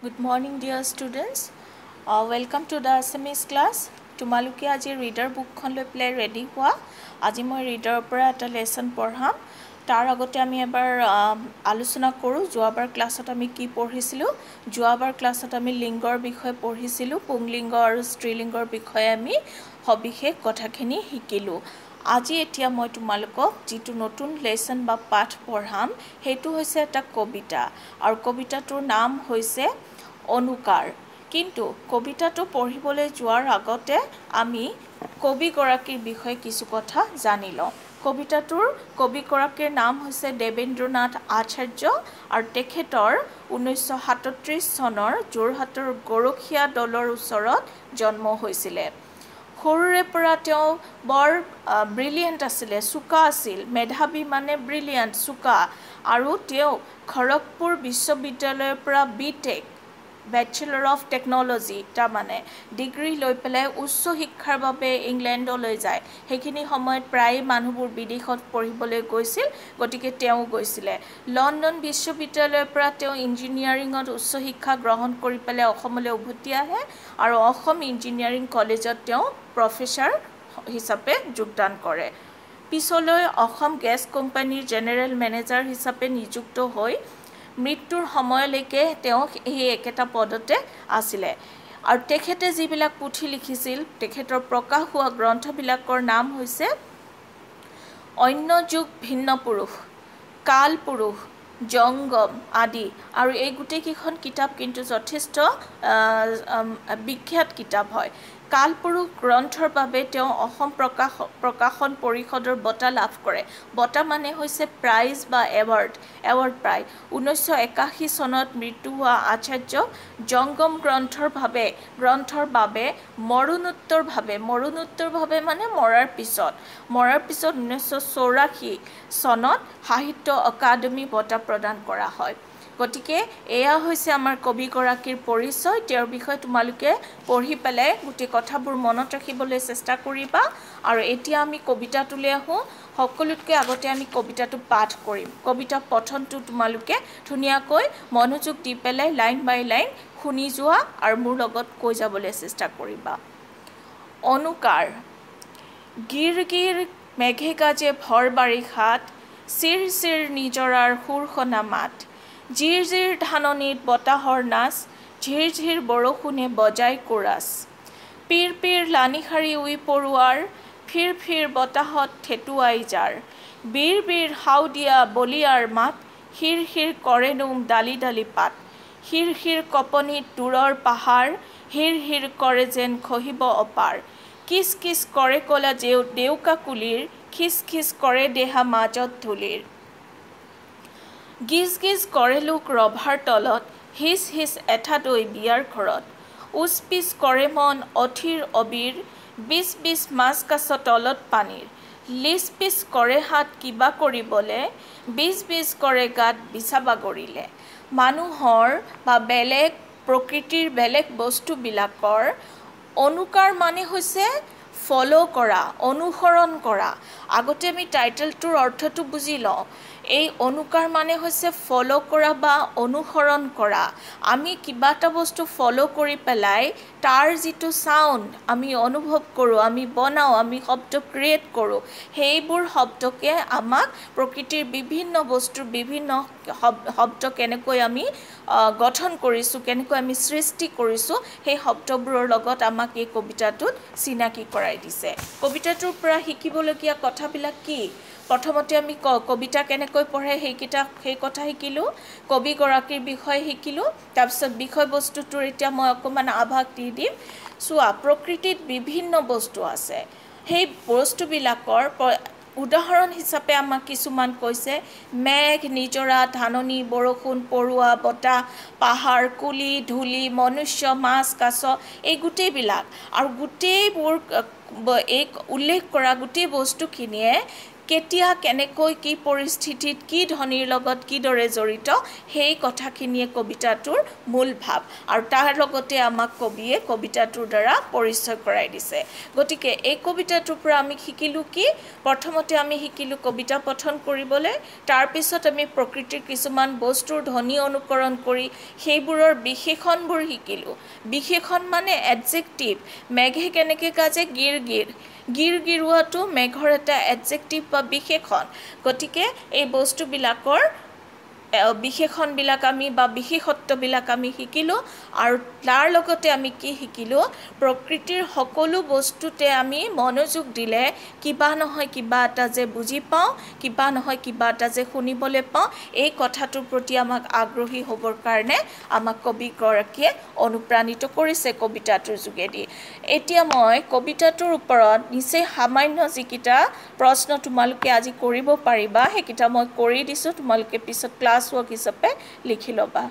Good morning, dear students. Welcome to the Assamese class. তোমালোকে আজি reader বুকখন লৈ প্লে ৰেডি হোৱা। আজি মই ৰিডাৰৰ পৰা এটা লেসন পঢ়াম। তাৰ আগতে আমি এবাৰ আলোচনা কৰোঁ যোৱাবাৰ ক্লাছত আমি কি পঢ়িছিলোঁ। যোৱাবাৰ ক্লাছত আমি লিংগৰ বিষয়ে পঢ়িছিলোঁ, পুংলিংগ আৰু স্ত্ৰীলিংগৰ বিষয়ে আমি সবিশেষ কথাখিনি শিকিলোঁ। আজি এতিয়া মই তোমালোকক যেটো নতুন লেসন বা পাঠ পঢ়াম হেতু হৈছে এটা কবিতা আৰু কবিতাটোৰ নাম হৈছে অনুকাৰ। কিন্তু কবিতাটো পঢ়িবলৈ যোৱাৰ আগতে আমি কবিগৰাকীৰ বিষয়ে কিছু কথা জানি লওঁ। কবিতাটোৰ কবিগৰাকীৰ নাম হৈছে দেবেন্দ্ৰনাথ আচাৰ্য আৰু তেখেতৰ 1937 চনৰ যোৰহাটৰ গৰখীয়া দলৰ ওচৰত জন্ম হৈছিলে। সৰুৰে পৰা তেওঁ বৰ ব্ৰিলিয়েণ্ট আছিলে, চুকা আছিল, মেধাবী মানে ব্ৰিলিয়েণ্ট, চুকা। আৰু তেওঁ খড়গপুৰ বিশ্ববিদ্যালয়ৰ পৰা বিটেক বেচেলৰ অফ টেকনলজি তাৰমানে ডিগ্ৰী লৈ পেলাই উচ্চ শিক্ষাৰ বাবে ইংলেণ্ডলৈ যায়। সেইখিনি সময়ত প্ৰায় মানুহবোৰ বিদেশত পঢ়িবলৈ গৈছিল, গতিকে তেওঁ গৈছিলে। লণ্ডন বিশ্ববিদ্যালয়ৰ পৰা তেওঁ ইঞ্জিনিয়াৰিঙত উচ্চ শিক্ষা গ্ৰহণ কৰি পেলাই অসমলৈ উভতি আহে আৰু অসম ইঞ্জিনিয়াৰিং কলেজত তেওঁ প্ৰফেচাৰ হিচাপে যোগদান কৰে। পিছলৈ অসম গেছ কোম্পানীৰ জেনেৰেল মেনেজাৰ হিচাপে নিযুক্ত হৈ মৃত্যুৰ সময়লৈকে তেওঁ এই একেটা পদতে আছিলে। আৰু তেখেতে যিবিলাক পুথি লিখিছিল, তেখেতৰ প্ৰকাশ হোৱা গ্ৰন্থবিলাকৰ নাম হৈছে অন্য যুগ ভিন্ন পুৰুষ, কাল পুৰুষ, জংগম আদি। আৰু এই গোটেইকেইখন কিতাপ কিন্তু যথেষ্ট বিখ্যাত কিতাপ হয়। কালপুৰুষ গ্ৰন্থৰ বাবে তেওঁ অসম প্ৰকাশন পৰিষদৰ বঁটা লাভ কৰে। বঁটা মানে হৈছে প্ৰাইজ বা এৱাৰ্ড প্ৰায়। 1981 চনত মৃত্যু হোৱা আচাৰ্য জংগম গ্ৰন্থৰ বাবে মৰণোত্তৰভাৱে মানে মৰাৰ পিছত 1984 চনত সাহিত্য অকাডেমি বঁটা প্ৰদান কৰা হয়। গতিকে এয়া হৈছে আমাৰ কবিগৰাকীৰ পৰিচয়। তেওঁৰ বিষয়ে তোমালোকে পঢ়ি পেলাই গোটেই কথাবোৰ মনত ৰাখিবলৈ চেষ্টা কৰিবা। আৰু এতিয়া আমি কবিতাটোলৈ আহোঁ। সকলোতকৈ আগতে আমি কবিতাটো পাঠ কৰিম। কবিতা পঠনটো তোমালোকে ধুনীয়াকৈ মনোযোগ দি পেলাই লাইন বাই লাইন শুনি যোৱা আৰু মোৰ লগত কৈ যাবলৈ চেষ্টা কৰিবা। অনুকাৰ। গিৰ গিৰ মেঘে গাজে ভৰ বাৰিষাত, চিৰ চিৰ নিজৰাৰ সুৰসনা মাত, জিৰ জিৰ ধাননিত বতাহৰ নাচ, ঝিৰ ঝিৰ বৰষুণে বজাই কোৰাছ, পিৰ পিৰ লানিশাৰী উই পৰুৱাৰ, ফিৰ ফিৰ বতাহত থেতুৱাই যাৰ, বীৰ বীৰ হাওদিয়া বলিয়াৰ মাত, হিৰ হিৰ কৰে নোম ডালি ডালি পাত, হিৰ হিৰ কপনিত দূৰৰ পাহাৰ, হিৰ হিৰ কৰে যেন খহিব অপাৰ, কিচ কিচ কৰে কলা ডেউকা কুলিৰ, খিচ খিচ কৰে দেহা মাজত ধূলিৰ, গিজ গিজ কৰে লোক ৰভাৰ তলত, হিচ হিচ এঠা দৈ বিয়াৰ ঘৰত, উচ পিচ কৰে মন অথিৰ অবিৰ, বিচ বিচ মাছ কাছ তলত পানীৰ, লিচ পিচ কৰে হাত কিবা কৰিবলে, বিচ বিচ কৰে গাত বিচা বাগৰিলে। মানুহৰ বা বেলেগ প্ৰকৃতিৰ বেলেগ বস্তুবিলাকৰ অনুকাৰ মানে হৈছে ফ'ল' কৰা, অনুসৰণ কৰা। আগতে আমি টাইটেলটোৰ অৰ্থটো বুজি লওঁ। এই অনুকাৰ মানে হৈছে ফ'ল' কৰা বা অনুসৰণ কৰা। আমি কিবা এটা বস্তু ফ'ল' কৰি পেলাই তাৰ যিটো চাউণ্ড আমি অনুভৱ কৰোঁ, আমি বনাওঁ, আমি শব্দ ক্ৰিয়েট কৰোঁ, সেইবোৰ শব্দকে আমাক প্ৰকৃতিৰ বিভিন্ন বস্তুৰ বিভিন্ন শব্দ কেনেকৈ আমি গঠন কৰিছোঁ, কেনেকৈ আমি সৃষ্টি কৰিছোঁ, সেই শব্দবোৰৰ লগত আমাক এই কবিতাটোত চিনাকি কৰাই দিছে। কবিতাটোৰ পৰা শিকিবলগীয়া কথাবিলাক কি? প্ৰথমতে আমি কবিতা কেনেকৈ পঢ়ে সেই কথা শিকিলোঁ, কবিগৰাকীৰ বিষয়ে শিকিলোঁ। তাৰপিছত বিষয়বস্তুটোৰ এতিয়া মই অকণমান আভাস দি দিম। চোৱা, প্ৰকৃতিত বিভিন্ন বস্তু আছে। সেই বস্তুবিলাকৰ উদাহৰণ হিচাপে আমাক কিছুমান কৈছে, মেঘ, নিজৰা, ধাননি, বৰষুণ, পৰুৱা, বতাহ, পাহাৰ, কুলি, ধূলি, মনুষ্য, মাছ, কাছ, এই গোটেইবিলাক। আৰু গোটেইবোৰ এই উল্লেখ কৰা গোটেই বস্তুখিনিয়ে কেতিয়া কেনেকৈ কি পৰিস্থিতিত কি ধ্বনিৰ লগত কিদৰে জড়িত সেই কথাখিনিয়ে কবিতাটোৰ মূল ভাৱ আৰু তাৰ লগতে আমাক কবিয়ে কবিতাটোৰ দ্বাৰা পৰিচয় কৰাই দিছে গতিকে এই কবিতাটোৰ পৰা আমি শিকিলো কি প্ৰথমতে আমি শিকিলো কবিতা পঠন কৰিবলৈ তাৰ পিছত আমি প্ৰকৃতিৰ কিছুমান বস্তুৰ ধ্বনি অনুকৰণ কৰি সেইবোৰৰ বিশেষণবোৰ শিকিলো বিশেষণ মানে এডজেক্টিভ মেঘে কেনেকৈ গাজে গিৰ গিৰ গিৰ গিৰুৱাটো মেঘৰ এটা এডজেক্টিভ বা বিশেষণ গতিকে এই বস্তুবিলাকৰ বিশেষণবিলাক আমি বা বিশেষত্ববিলাক আমি শিকিলো আৰু তাৰ লগতে আমি কি শিকিলো প্ৰকৃতিৰ সকলো বস্তুতে আমি মনোযোগ দিলে কিবা নহয় কিবা এটা যে বুজি পাওঁ কিবা নহয় কিবা এটা যে শুনিবলৈ পাওঁ এই কথাটোৰ প্ৰতি আমাক আগ্ৰহী হ'বৰ কাৰণে আমাক কবিগৰাকীয়ে অনুপ্ৰাণিত কৰিছে কবিতাটোৰ যোগেদি এতিয়া মই কবিতাটোৰ ওপৰত নিচেই সামান্য যিকেইটা প্ৰশ্ন তোমালোকে আজি কৰিব পাৰিবা সেইকেইটা মই কৰি দিছোঁ তোমালোকে পিছত ক্লাছ ৱৰ্ক হিচাপে লিখি ল'বা